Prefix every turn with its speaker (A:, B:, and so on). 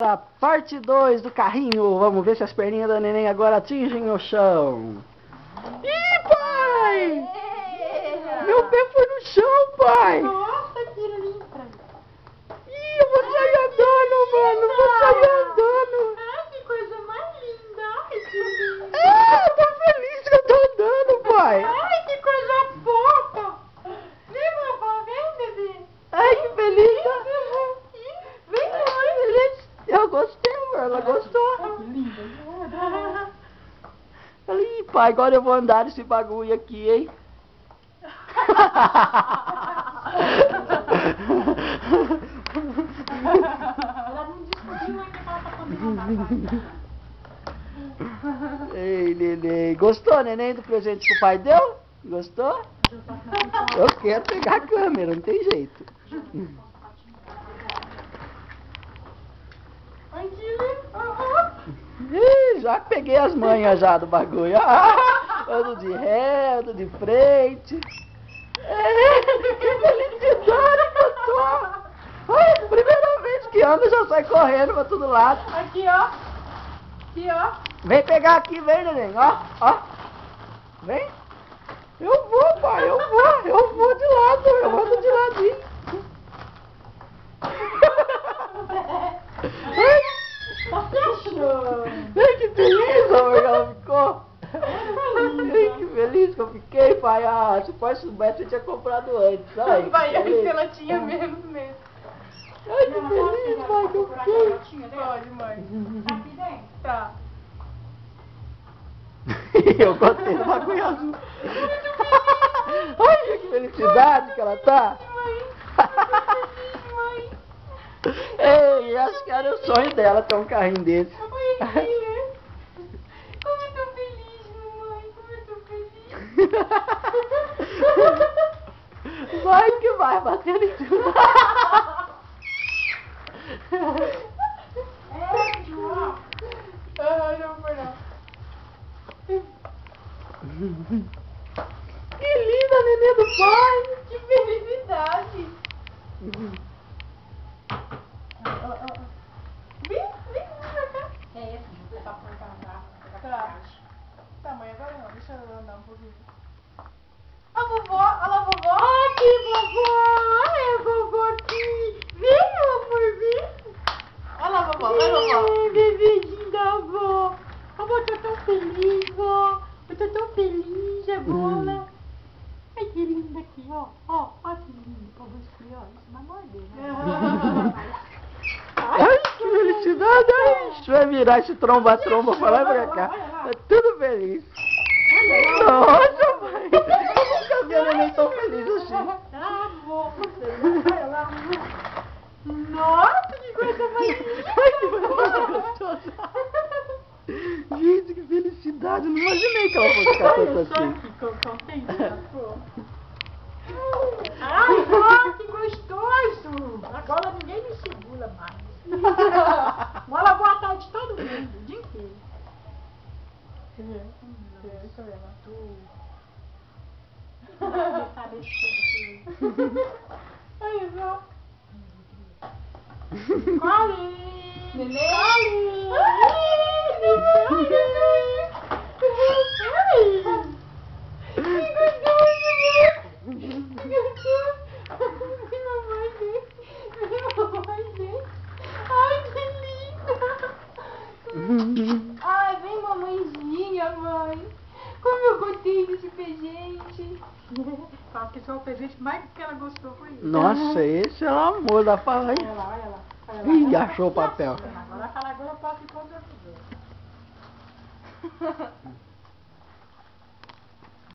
A: A parte 2 do carrinho. Vamos ver se as perninhas da neném agora atingem o chão. Ih, pai! Meu pé foi no chão, pai!
B: Nossa, que linda!
A: Ih, eu vou sair andando, mano! Vou sair andando!
B: Ai, que coisa mais linda! Ai, que linda!
A: Ah, eu tô feliz que eu tô andando, pai!
B: Ai, que coisa fofa! Vem, vovó, vem, bebê!
A: Ai, que feliz!
B: Vem,
A: Ai, que feliz! Eu gostei, amor, ela gostou!
B: que linda!
A: Falei, ih, pai, agora eu vou andar nesse bagulho aqui, hein?
B: Ela não descobriu ainda que ela tá comendo.
A: Ei, neném. Gostou, neném, do presente que o pai deu? Gostou? Eu quero pegar a câmera, não tem jeito.
B: Ai, que lindo!
A: Ih, já peguei as manhas já do bagulho. Ando de ré, ando de frente. Que felicidade que eu tô. Ai, primeira vez que ando, já sai correndo pra todo lado.
B: Aqui, ó. Aqui, ó.
A: Vem pegar aqui, vem, neném. Ó, ó. Vem. Eu vou, pai, eu vou de lado. Eu ando de ladinho.
B: Tá se achando?
A: Ai, que feliz, amor, que ela ficou. Ai, que feliz que eu fiquei, pai. Ah, se o pai soubesse, eu tinha comprado antes. Ai, que
B: Vai,
A: feliz.
B: se ela tinha menos mesmo.
A: Ai, que feliz, pai, que eu fiquei.
B: Pode, mãe. Aqui dentro? Tá.
A: Eu gostei do bagulho azul. Ai, que felicidade que ela tá.
B: Mãe.
A: Ei, acho que era o sonho dela ter um carrinho desse.
B: Como eu tô feliz, mamãe. Como eu tô feliz.
A: Vai que vai, batendo em tudo.
B: Não foi não.
A: Que linda, neném do pai.
B: Que felicidade. Vem pra cá. É esse, não tá por cá. Tá, mãe, agora não. Deixa eu andar um pouquinho. A vovó, olha lá a vovó. Aqui, vovó. Olha a vovó aqui. Vem, meu amor, vem. Olha lá a vovó, vai, vovó. Bebezinho da avó. A vovó tá tão feliz, vó. Eu tô tão feliz agora. Ai, que linda aqui, ó. Ó, que lindo. Ó, vou escolher, ó. Isso vai morder, né?
A: Ai, que felicidade. Ai, isso vai virar esse tromba pra lá e pra cá. É tudo feliz. Nossa, pai. Eu nunca vi a neném tão feliz assim.
B: Ah, amor, olha lá. Nossa, que coisa mais linda.
A: Ai, que coisa gostosa. Gente, que felicidade. Eu não imaginei que ela fosse ficar tanto assim.
B: Ai, ó, que gostoso. Agora ninguém me segura mais. Bola boa tarde todo mundo, o dia inteiro. Aí, ó. Cole! Neném! Ai, vem mamãezinha, mãe. Como eu gostei desse presente. Fala que só o presente mais que ela gostou foi isso.
A: Nossa, esse é o amor da pai.
B: Olha lá, olha lá.
A: Ih, achou o papel.
B: Agora fala, agora eu posso ir quando eu quiser.